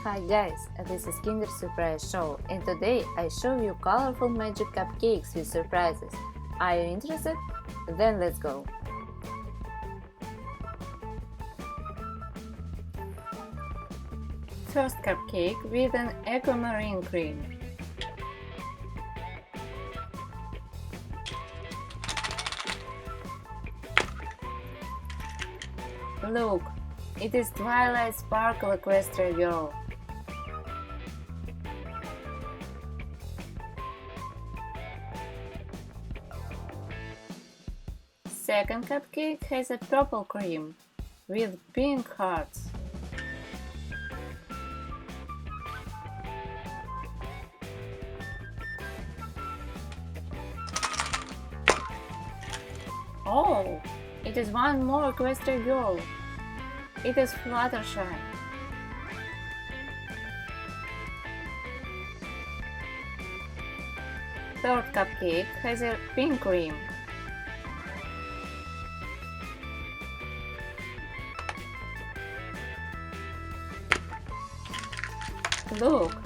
Hi guys, this is Kinder Surprise Show, and today I show you colorful magic cupcakes with surprises. Are you interested? Then let's go! First cupcake with an aquamarine cream. Look, it is Twilight Sparkle Equestria Girl. Second cupcake has a purple cream with pink hearts. Oh, it is one more Equestria Girl. It is Fluttershy. Third cupcake has a pink cream. Look!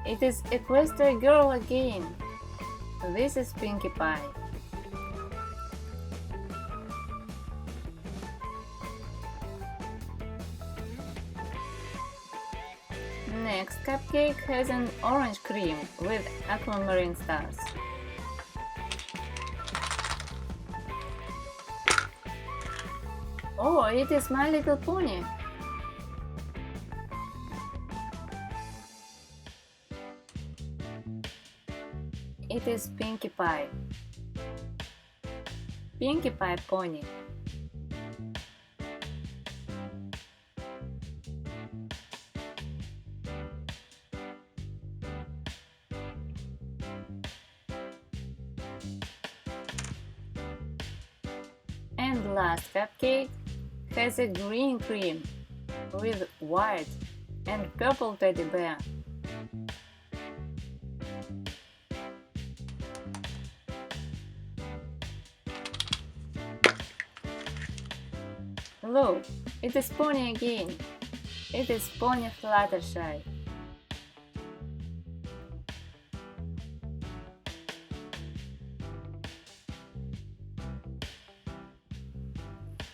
It is Equestria Girl again. This is Pinkie Pie. Next cupcake has an orange cream with aquamarine stars. Oh, it is My Little Pony. It is Pinkie Pie. Pinkie Pie Pony. And last cupcake has a green cream with white and purple teddy bear. Look, it is Pony again. It is Pony Fluttershy.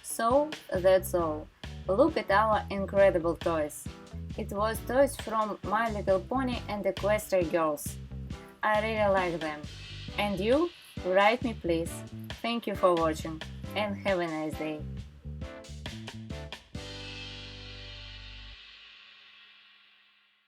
So that's all. Look at our incredible toys. It was toys from My Little Pony and Equestria Girls. I really like them. And you? Write me please. Thank you for watching and have a nice day.